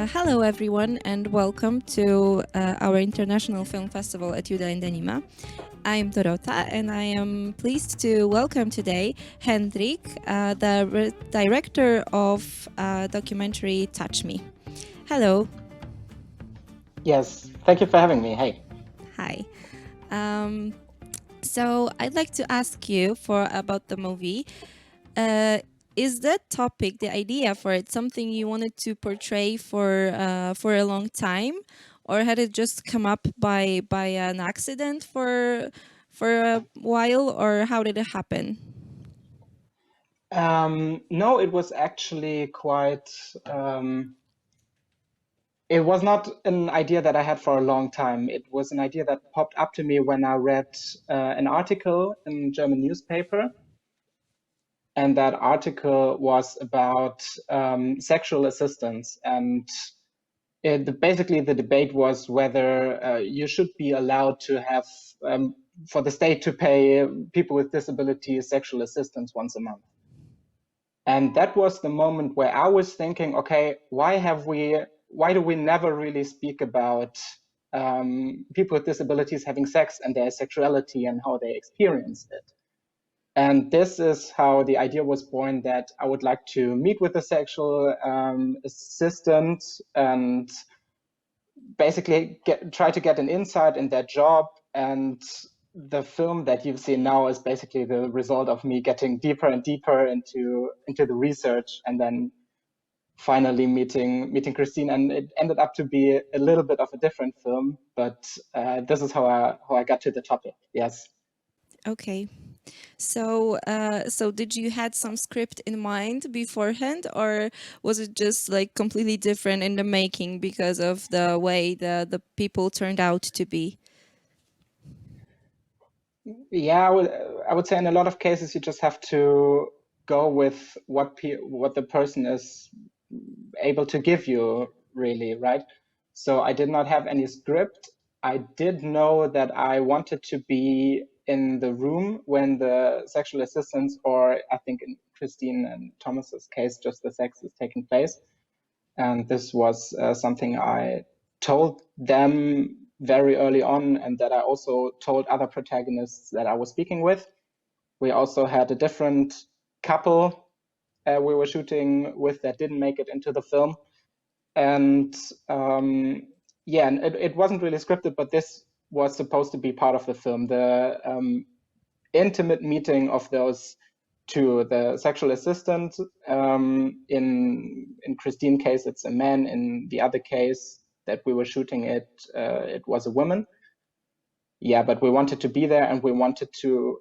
Hello everyone and welcome to our International Film Festival ETIUDA&Anima. I'm Dorota and I am pleased to welcome today Hendrik, the director of documentary Touch Me. Hello. Yes, thank you for having me. Hey. Hi. So I'd like to ask you about the movie. Is that topic, the idea for it, something you wanted to portray for a long time, or had it just come up by an accident for a while, or how did it happen? No, it was actually quite. It was not an idea that I had for a long time. It was an idea that popped up to me when I read an article in a German newspaper. And that article was about sexual assistance. And basically the debate was whether you should be allowed to have, for the state to pay people with disabilities sexual assistance once a month. And that was the moment where I was thinking, okay, why do we never really speak about people with disabilities having sex and their sexuality and how they experience it? And this is how the idea was born, that I would like to meet with a sexual assistant and basically try to get an insight in their job. And the film that you've seen now is basically the result of me getting deeper and deeper into the research, and then finally meeting Christine. And it ended up to be a little bit of a different film, but this is how I got to the topic. Yes. Okay. So did you had some script in mind beforehand, or was it just like completely different in the making because of the way the people turned out to be? Yeah, I would say in a lot of cases you just have to go with what the person is able to give you, really, right? So I did not have any script. I did know that I wanted to be in the room when the sexual assistance, or I think in Christine and Thomas's case, just the sex is taking place. And this was something I told them very early on, and that I also told other protagonists that I was speaking with. We also had a different couple we were shooting with that didn't make it into the film. And yeah, and it wasn't really scripted, but this was supposed to be part of the film. The intimate meeting of those two, the sexual assistant, in Christine's case, it's a man. In the other case that we were shooting it was a woman. Yeah, but we wanted to be there, and we wanted to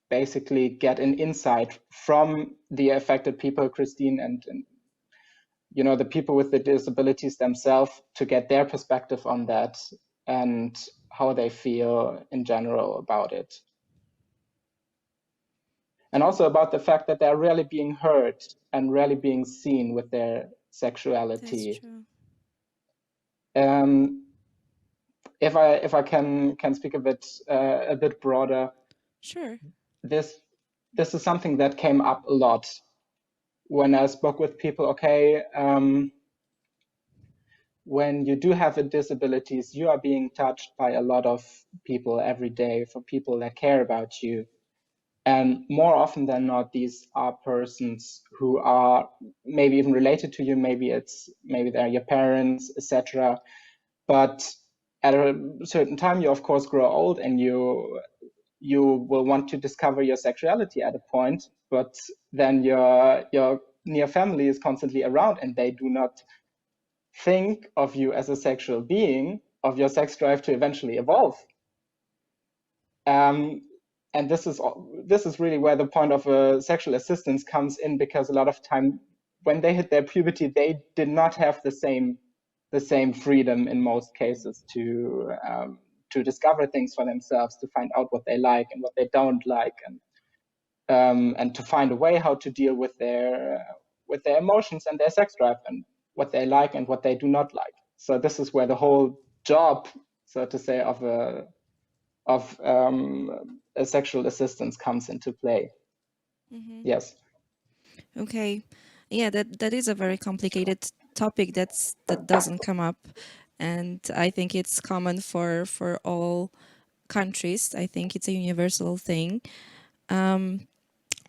basically get an insight from the affected people, Christine and you know, the people with the disabilities themselves, to get their perspective on that and how they feel in general about it. And also about the fact that they're really being heard and really being seen with their sexuality. That's true. If I can speak a bit broader. Sure. This is something that came up a lot when I spoke with people. Okay, when you do have disabilities, you are being touched by a lot of people every day, for people that care about you. And more often than not, these are persons who are maybe even related to you. Maybe they're your parents, etc. But at a certain time, you of course grow old, and you will want to discover your sexuality at a point. But then your near family is constantly around, and they do not think of you as a sexual being, of your sex drive to eventually evolve. And this is really where the point of a sexual assistance comes in, because a lot of time when they hit their puberty, they did not have the same freedom in most cases to discover things for themselves, to find out what they like and what they don't like, and to find a way how to deal with their emotions and their sex drive, and what they like and what they do not like. So this is where the whole job, so to say, of a sexual assistance comes into play. Mm-hmm. Yes. Okay. Yeah, that is a very complicated topic that doesn't come up, and I think it's common for all countries. I think it's a universal thing.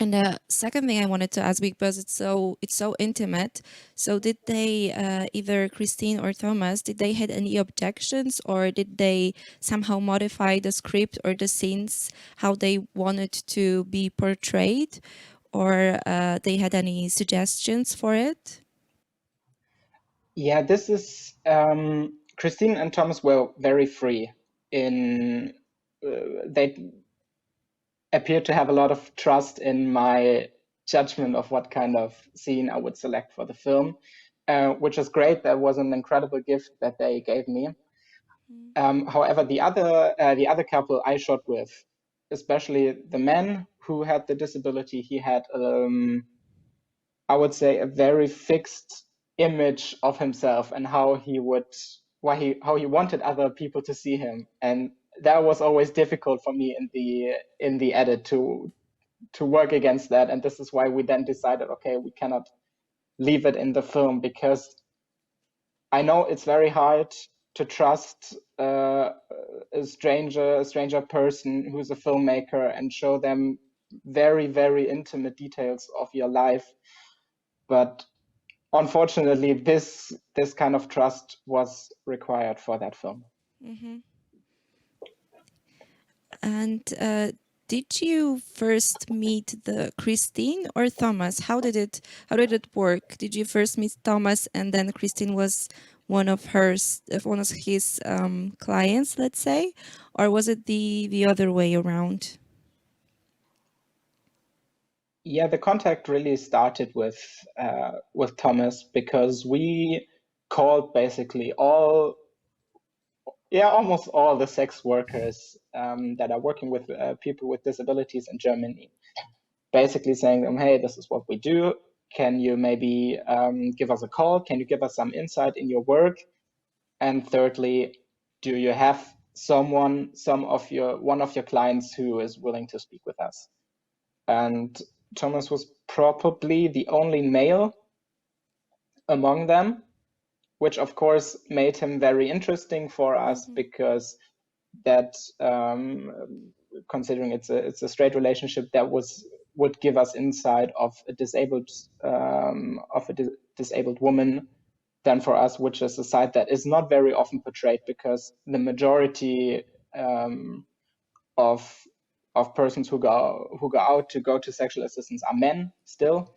And the second thing I wanted to ask, because it's so intimate. So did they either Christine or Thomas, did they had any objections, or did they somehow modify the script or the scenes how they wanted to be portrayed, or they had any suggestions for it? Yeah, this is Christine and Thomas were very free in they appeared to have a lot of trust in my judgment of what kind of scene I would select for the film, which is great. That was an incredible gift that they gave me. However, the other couple I shot with, especially the man who had the disability, he had I would say a very fixed image of himself and how he wanted other people to see him, and that was always difficult for me in the edit to work against that. And this is why we then decided, okay, we cannot leave it in the film, because I know it's very hard to trust a stranger person who's a filmmaker and show them very, very intimate details of your life. But unfortunately, this kind of trust was required for that film. And did you first meet the Christine or Thomas? How did it work? Did you first meet Thomas and then Christine was one of his clients, let's say, or was it the other way around? Yeah, the contact really started with Thomas, because we called basically almost all the sex workers that are working with people with disabilities in Germany, basically saying to them, hey, this is what we do. Can you maybe give us a call? Can you give us some insight in your work? And thirdly, do you have one of your clients who is willing to speak with us? And Thomas was probably the only male among them, which of course made him very interesting for us, because that, considering it's a straight relationship, that would give us insight of a disabled woman than for us, which is a side that is not very often portrayed, because the majority of persons who go out to go to sexual assistance are men still.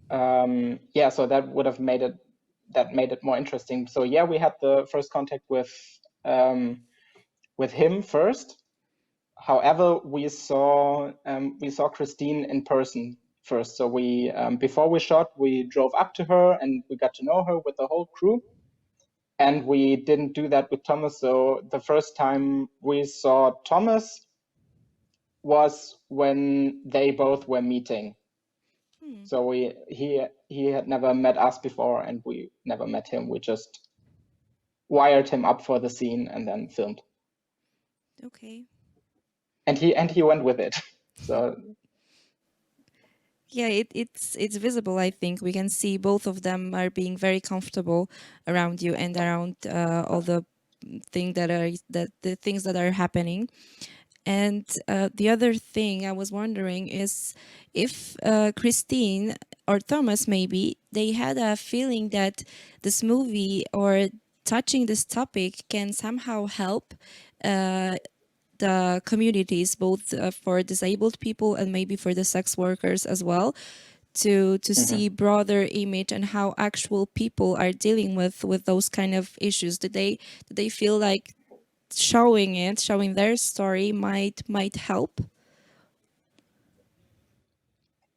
So that would have made it more interesting. So yeah, we had the first contact with him first. However, we saw Christine in person first. So we before we shot, we drove up to her and we got to know her with the whole crew. And we didn't do that with Thomas. So the first time we saw Thomas was when they both were meeting. So he had never met us before, and we never met him. We just wired him up for the scene and then filmed. Okay. And he went with it. So yeah, it's visible. I think we can see both of them are being very comfortable around you and around all the things that are happening. And the other thing I was wondering is if Christine or Thomas, maybe, they had a feeling that this movie or touching this topic can somehow help the communities, both for disabled people and maybe for the sex workers as well, to see broader image and how actual people are dealing with those kind of issues. Did they feel like showing their story might help?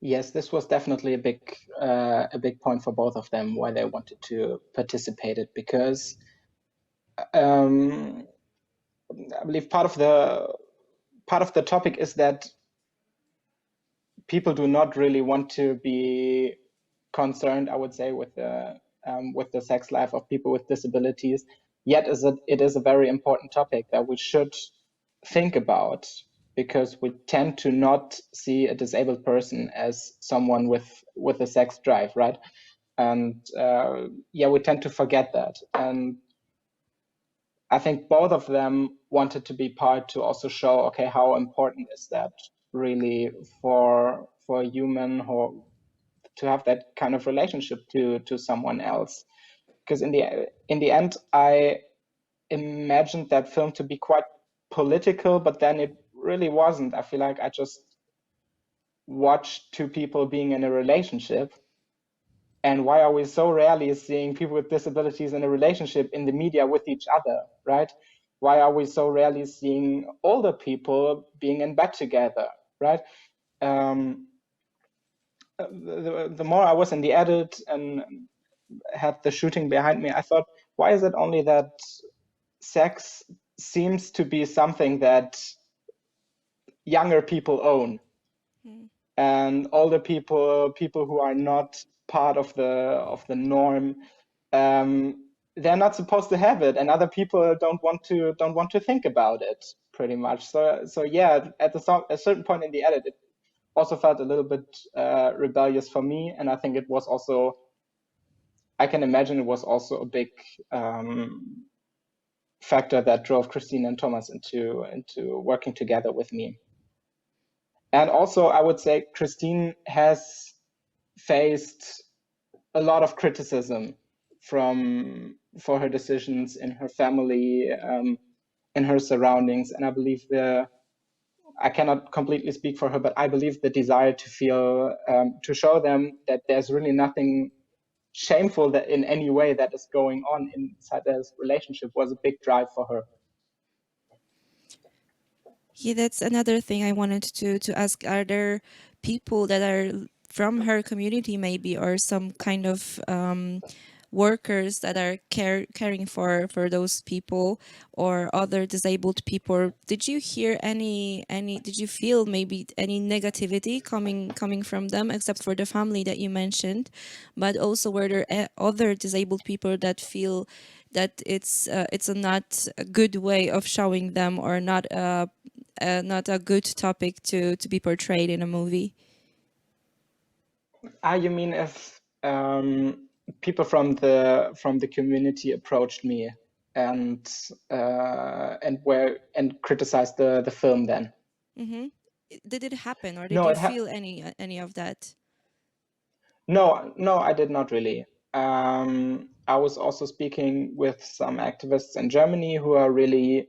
Yes, this was definitely a big point for both of them, why they wanted to participate it, because I believe part of the topic is that people do not really want to be concerned, I would say, with the sex life of people with disabilities. Yet it is a very important topic that we should think about, because we tend to not see a disabled person as someone with a sex drive, right? And we tend to forget that. And I think both of them wanted to be part to also show, okay, how important is that really for a human who to have that kind of relationship to someone else. Because in the end, I imagined that film to be quite political, but then it really wasn't. I feel like I just watched two people being in a relationship. And why are we so rarely seeing people with disabilities in a relationship in the media with each other, right? Why are we so rarely seeing older people being in bed together, right? The more I was in the edit and had the shooting behind me, I thought, why is it only that sex seems to be something that younger people own, and older people who are not part of the norm, they're not supposed to have it, and other people don't want to think about it, pretty much. So yeah, at a certain point in the edit, it also felt a little bit rebellious for me, and I think it was also, I can imagine it was also a big factor that drove Christine and Thomas into working together with me. And also, I would say Christine has faced a lot of criticism for her decisions in her family, in her surroundings, and I believe I cannot completely speak for her, but I believe the desire to feel to show them that there's really nothing shameful that in any way that is going on inside this relationship was a big drive for her. Yeah, that's another thing I wanted to ask. Are there people that are from her community maybe, or some kind of workers that are caring for those people or other disabled people? Did you hear any did you feel maybe any negativity coming from them, except for the family that you mentioned? But also, were there other disabled people that feel that it's a not a good way of showing them, or not a good topic to be portrayed in a movie? You mean if people from the community approached me and criticized the film then? Mm-hmm. Did it happen, or did No, you feel any of that? No, I did not really. I was also speaking with some activists in Germany who are really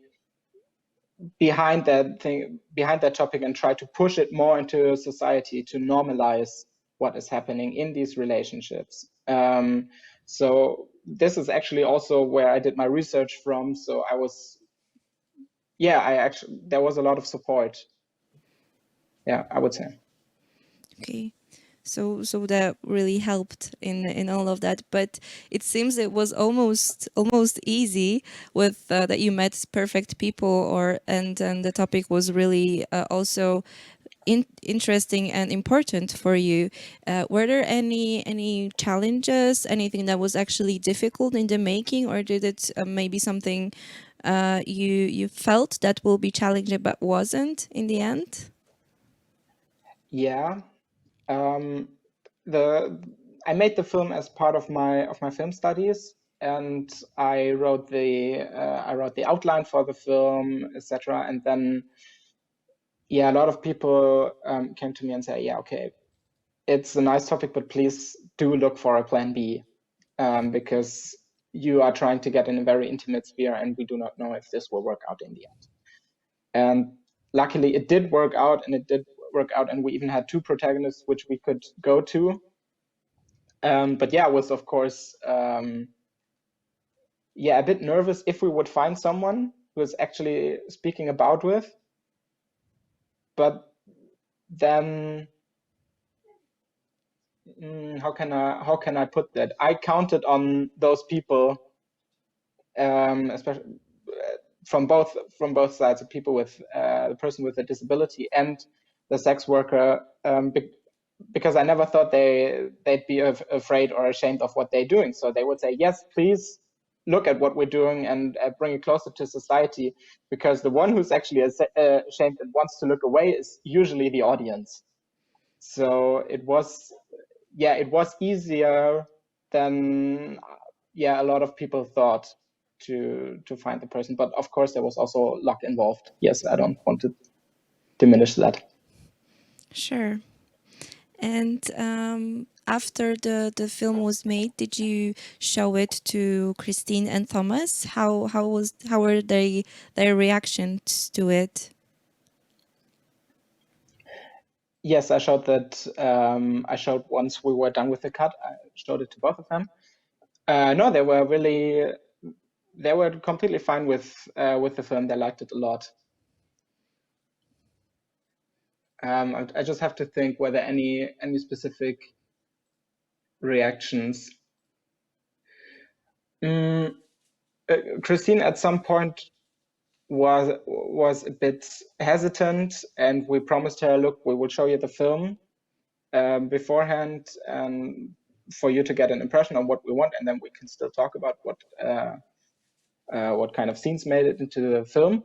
behind that topic and try to push it more into society to normalize what is happening in these relationships. So this is actually also where I did my research from. So there was a lot of support. Yeah, I would say. Okay. So that really helped in all of that. But it seems it was almost easy with that you met perfect people, and the topic was really also interesting and important for you. Were there any challenges, anything that was actually difficult in the making, or did it maybe something you felt that will be challenging but wasn't in the end? Yeah. I made the film as part of my film studies, and I wrote the outline for the film, etc. And then, a lot of people came to me and said, "Yeah, okay, it's a nice topic, but please do look for a plan B, because you are trying to get in a very intimate sphere, and we do not know if this will work out in the end." And luckily, it did work out, and we even had two protagonists which we could go to. But yeah, I was of course a bit nervous if we would find someone who is actually speaking about with. But then, how can I put that? I counted on those people, especially from both sides, the people with the person with a disability and the sex worker, because I never thought they'd be afraid or ashamed of what they're doing. So they would say, yes, please look at what we're doing and bring it closer to society, because the one who's actually ashamed and wants to look away is usually the audience. So it was easier then yeah, a lot of people thought to find the person, but of course there was also luck involved. Yes, I don't want to diminish that. Sure. And after the film was made, did you show it to Christine and Thomas? How were their reactions to it? Yes, I showed that. I showed once we were done with the cut. I showed it to both of them. No, they were completely fine with the film. They liked it a lot. I just have to think whether any specific reactions. Christine at some point was a bit hesitant, and we promised her, look, we will show you the film beforehand, for you to get an impression on what we want, and then we can still talk about what kind of scenes made it into the film.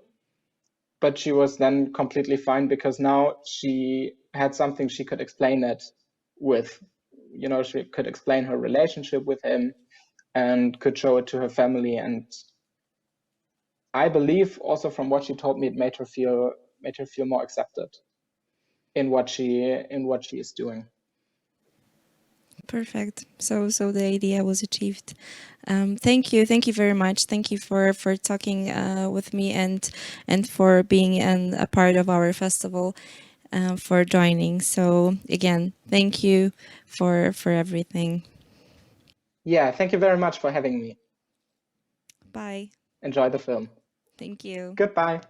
But she was then completely fine, because now she had something she could explain it with. You know, she could explain her relationship with him and could show it to her family. And I believe also from what she told me, it made her feel more accepted in what she is doing. Perfect. So the idea was achieved. Thank you very much. Thank you for talking with me and for being a part of our festival, for joining. So again, thank you for everything. Yeah, thank you very much for having me. Bye. Enjoy the film. Thank you. Goodbye.